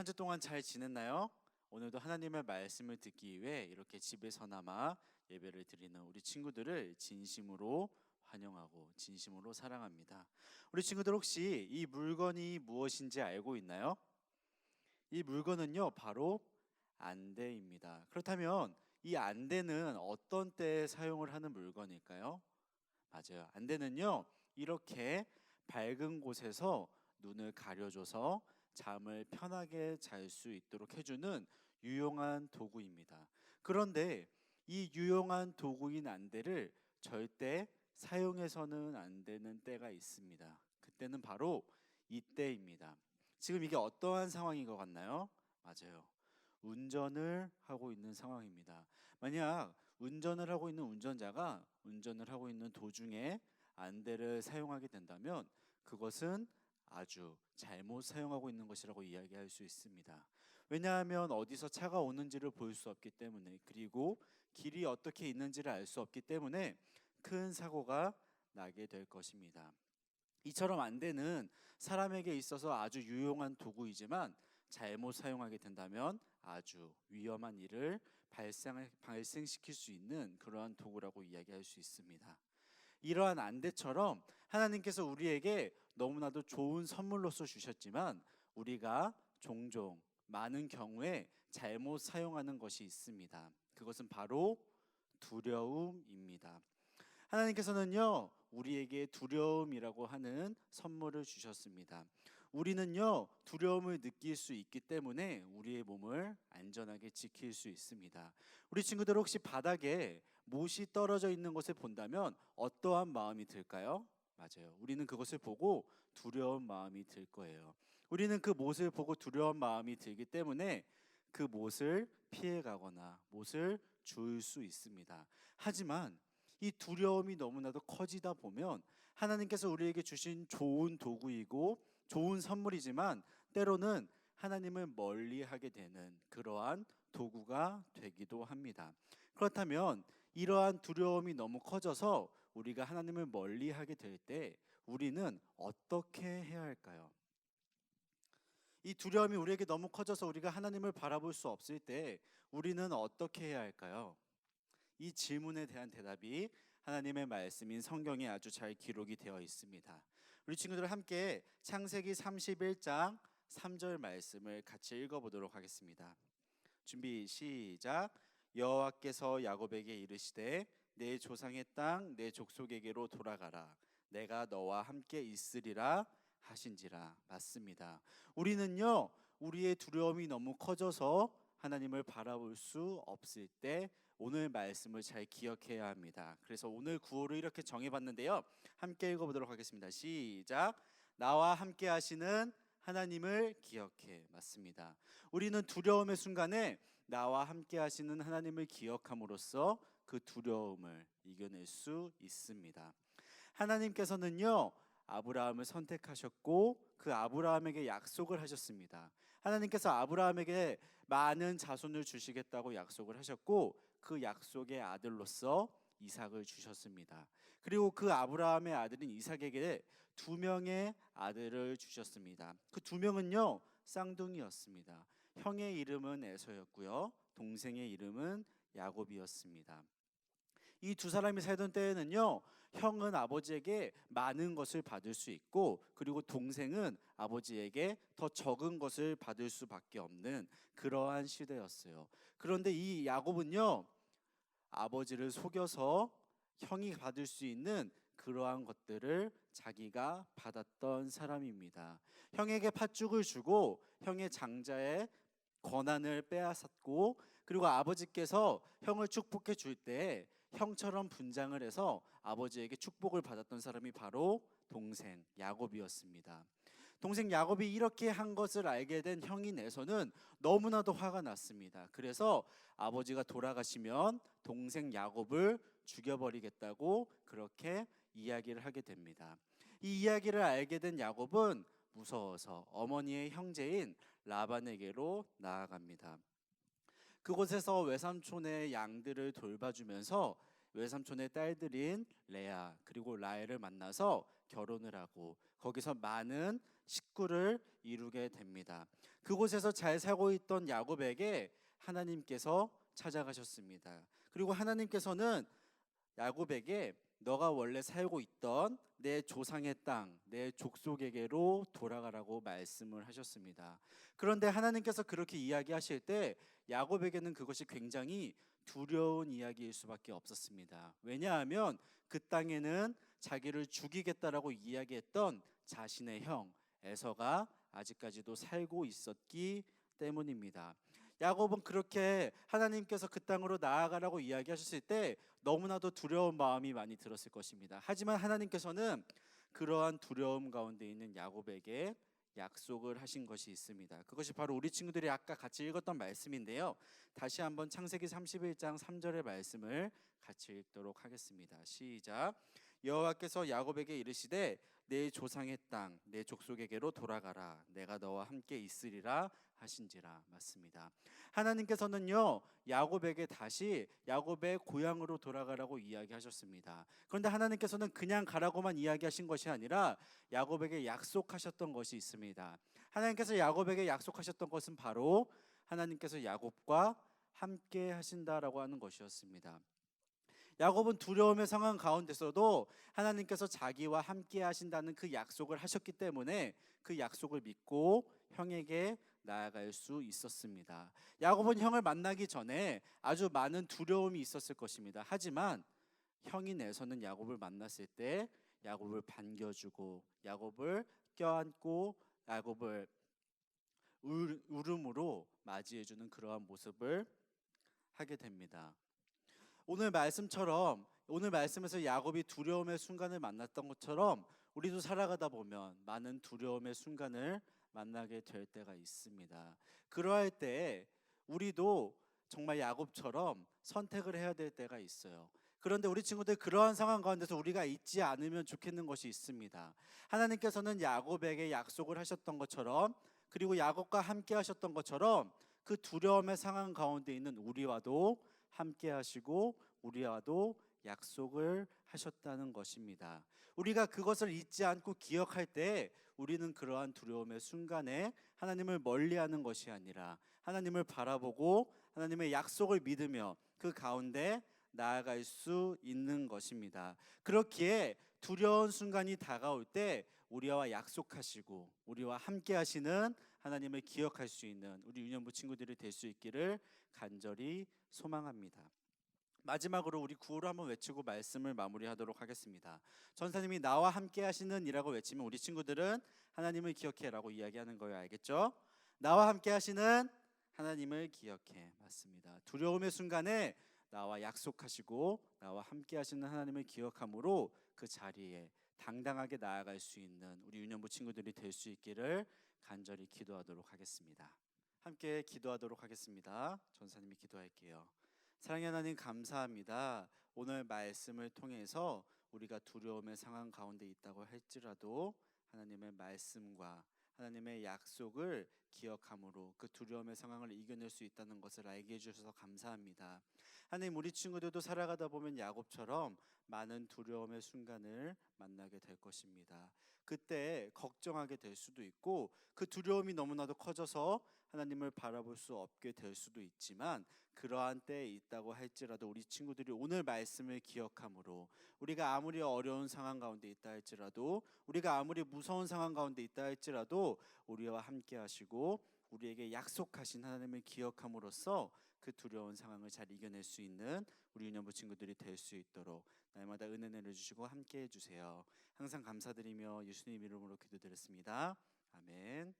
한 주 동안 잘 지냈나요? 오늘도 하나님의 말씀을 듣기 위해 이렇게 집에서나마 예배를 드리는 우리 친구들을 진심으로 환영하고 진심으로 사랑합니다. 우리 친구들 혹시 이 물건이 무엇인지 알고 있나요? 이 물건은요, 바로 안대입니다. 그렇다면 이 안대는 어떤 때에 사용을 하는 물건일까요? 맞아요. 안대는요, 이렇게 밝은 곳에서 눈을 가려줘서 잠을 편하게 잘 수 있도록 해주는 유용한 도구입니다. 그런데 이 유용한 도구인 안대를 절대 사용해서는 안 되는 때가 있습니다. 그때는 바로 이때입니다. 지금 이게 어떠한 상황인 것 같나요? 맞아요. 운전을 하고 있는 상황입니다. 만약 운전을 하고 있는 운전자가 운전을 하고 있는 도중에 안대를 사용하게 된다면 그것은 아주 잘못 사용하고 있는 것이라고 이야기할 수 있습니다. 왜냐하면 어디서 차가 오는지를 볼 수 없기 때문에, 그리고 길이 어떻게 있는지를 알 수 없기 때문에 큰 사고가 나게 될 것입니다. 이처럼 안대는 사람에게 있어서 아주 유용한 도구이지만 잘못 사용하게 된다면 아주 위험한 일을 발생시킬 수 있는 그러한 도구라고 이야기할 수 있습니다. 이러한 안대처럼 하나님께서 우리에게 너무나도 좋은 선물로서 주셨지만 우리가 종종 많은 경우에 잘못 사용하는 것이 있습니다. 그것은 바로 두려움입니다. 하나님께서는요, 우리에게 두려움이라고 하는 선물을 주셨습니다. 우리는요, 두려움을 느낄 수 있기 때문에 우리의 몸을 안전하게 지킬 수 있습니다. 우리 친구들 혹시 바닥에 못이 떨어져 있는 것을 본다면 어떠한 마음이 들까요? 맞아요. 우리는 그것을 보고 두려운 마음이 들 거예요. 우리는 그 못을 보고 두려운 마음이 들기 때문에 그 못을 피해 가거나 못을 주울 수 있습니다. 하지만 이 두려움이 너무나도 커지다 보면 하나님께서 우리에게 주신 좋은 도구이고 좋은 선물이지만 때로는 하나님을 멀리하게 되는 그러한 도구가 되기도 합니다. 그렇다면 이러한 두려움이 너무 커져서 우리가 하나님을 멀리하게 될 때 우리는 어떻게 해야 할까요? 이 두려움이 우리에게 너무 커져서 우리가 하나님을 바라볼 수 없을 때 우리는 어떻게 해야 할까요? 이 질문에 대한 대답이 하나님의 말씀인 성경에 아주 잘 기록이 되어 있습니다. 우리 친구들 함께 창세기 31장 3절 말씀을 같이 읽어보도록 하겠습니다. 준비 시작. 여호와께서 야곱에게 이르시되 내 조상의 땅 내 족속에게로 돌아가라. 내가 너와 함께 있으리라 하신지라. 맞습니다. 우리는요, 우리의 두려움이 너무 커져서 하나님을 바라볼 수 없을 때 오늘 말씀을 잘 기억해야 합니다. 그래서 오늘 구호를 이렇게 정해봤는데요, 함께 읽어보도록 하겠습니다. 시작. 나와 함께 하시는 하나님을 기억해. 맞습니다. 우리는 두려움의 순간에 나와 함께 하시는 하나님을 기억함으로써 그 두려움을 이겨낼 수 있습니다. 하나님께서는요, 아브라함을 선택하셨고 그 아브라함에게 약속을 하셨습니다. 하나님께서 아브라함에게 많은 자손을 주시겠다고 약속을 하셨고 그 약속의 아들로서 이삭을 주셨습니다. 그리고 그 아브라함의 아들인 이삭에게 두 명의 아들을 주셨습니다. 그 두 명은요, 쌍둥이였습니다. 형의 이름은 에서였고요, 동생의 이름은 야곱이었습니다. 이 두 사람이 살던 때에는요, 형은 아버지에게 많은 것을 받을 수 있고 그리고 동생은 아버지에게 더 적은 것을 받을 수밖에 없는 그러한 시대였어요. 그런데 이 야곱은요, 아버지를 속여서 형이 받을 수 있는 그러한 것들을 자기가 받았던 사람입니다. 형에게 팥죽을 주고 형의 장자의 권한을 빼앗았고 그리고 아버지께서 형을 축복해 줄 때 형처럼 분장을 해서 아버지에게 축복을 받았던 사람이 바로 동생 야곱이었습니다. 동생 야곱이 이렇게 한 것을 알게 된 형인 에서는 너무나도 화가 났습니다. 그래서 아버지가 돌아가시면 동생 야곱을 죽여버리겠다고 그렇게 이야기를 하게 됩니다. 이 이야기를 알게 된 야곱은 무서워서 어머니의 형제인 라반에게로 나아갑니다. 그곳에서 외삼촌의 양들을 돌봐주면서 외삼촌의 딸들인 레아 그리고 라헬을 만나서 결혼을 하고 거기서 많은 식구를 이루게 됩니다. 그곳에서 잘 살고 있던 야곱에게 하나님께서 찾아가셨습니다. 그리고 하나님께서는 야곱에게 너가 원래 살고 있던 내 조상의 땅, 내 족속에게로 돌아가라고 말씀을 하셨습니다. 그런데 하나님께서 그렇게 이야기하실 때 야곱에게는 그것이 굉장히 두려운 이야기일 수밖에 없었습니다. 왜냐하면 그 땅에는 자기를 죽이겠다라고 이야기했던 자신의 형 에서가 아직까지도 살고 있었기 때문입니다. 야곱은 그렇게 하나님께서 그 땅으로 나아가라고 이야기하셨을 때 너무나도 두려운 마음이 많이 들었을 것입니다. 하지만 하나님께서는 그러한 두려움 가운데 있는 야곱에게 약속을 하신 것이 있습니다. 그것이 바로 우리 친구들이 아까 같이 읽었던 말씀인데요. 다시 한번 창세기 31장 3절의 말씀을 같이 읽도록 하겠습니다. 시작. 여호와께서 야곱에게 이르시되 내 조상의 땅 내 족속에게로 돌아가라 내가 너와 함께 있으리라 하신지라. 맞습니다. 하나님께서는요 야곱에게 다시 야곱의 고향으로 돌아가라고 이야기하셨습니다. 그런데 하나님께서는 그냥 가라고만 이야기하신 것이 아니라 야곱에게 약속하셨던 것이 있습니다. 하나님께서 야곱에게 약속하셨던 것은 바로 하나님께서 야곱과 함께 하신다라고 하는 것이었습니다. 야곱은 두려움의 상황 가운데서도 하나님께서 자기와 함께 하신다는 그 약속을 하셨기 때문에 그 약속을 믿고 형에게 나아갈 수 있었습니다. 야곱은 형을 만나기 전에 아주 많은 두려움이 있었을 것입니다. 하지만 형이 내서는 야곱을 만났을 때 야곱을 반겨주고 야곱을 껴안고 야곱을 울음으로 맞이해주는 그러한 모습을 하게 됩니다. 오늘 말씀에서 야곱이 두려움의 순간을 만났던 것처럼 우리도 살아가다 보면 많은 두려움의 순간을 만나게 될 때가 있습니다. 그러할 때 우리도 정말 야곱처럼 선택을 해야 될 때가 있어요. 그런데 우리 친구들 그러한 상황 가운데서 우리가 잊지 않으면 좋겠는 것이 있습니다. 하나님께서는 야곱에게 약속을 하셨던 것처럼 그리고 야곱과 함께 하셨던 것처럼 그 두려움의 상황 가운데 있는 우리와도 함께 하시고 우리와도 약속을 하셨다는 것입니다. 우리가 그것을 잊지 않고 기억할 때 우리는 그러한 두려움의 순간에 하나님을 멀리하는 것이 아니라 하나님을 바라보고 하나님의 약속을 믿으며 그 가운데 나아갈 수 있는 것입니다. 그렇기에 두려운 순간이 다가올 때 우리와 약속하시고 우리와 함께 하시는 하나님을 기억할 수 있는 우리 유년부 친구들이 될 수 있기를 간절히 소망합니다. 마지막으로 우리 구호를 한번 외치고 말씀을 마무리하도록 하겠습니다. 전사님이 나와 함께 하시는 이라고 외치면 우리 친구들은 하나님을 기억해라고 이야기하는 거예요. 알겠죠? 나와 함께 하시는 하나님을 기억해. 맞습니다. 두려움의 순간에 나와 약속하시고 나와 함께 하시는 하나님을 기억함으로 그 자리에 당당하게 나아갈 수 있는 우리 유년부 친구들이 될 수 있기를 간절히 기도하도록 하겠습니다. 함께 기도하도록 하겠습니다. 전사님이 기도할게요. 사랑의 하나님 감사합니다. 오늘 말씀을 통해서 우리가 두려움의 상황 가운데 있다고 할지라도 하나님의 말씀과 하나님의 약속을 기억함으로 그 두려움의 상황을 이겨낼 수 있다는 것을 알게 해주셔서 감사합니다. 하나님 우리 친구들도 살아가다 보면 야곱처럼 많은 두려움의 순간을 만나게 될 것입니다. 그때 걱정하게 될 수도 있고 그 두려움이 너무나도 커져서 하나님을 바라볼 수 없게 될 수도 있지만 그러한 때에 있다고 할지라도 우리 친구들이 오늘 말씀을 기억함으로 우리가 아무리 어려운 상황 가운데 있다 할지라도 우리가 아무리 무서운 상황 가운데 있다 할지라도 우리와 함께 하시고 우리에게 약속하신 하나님을 기억함으로써 그 두려운 상황을 잘 이겨낼 수 있는 우리 유년부 친구들이 될 수 있도록 날마다 은혜 내려주시고 함께 해주세요. 항상 감사드리며 예수님 이름으로 기도드렸습니다. 아멘.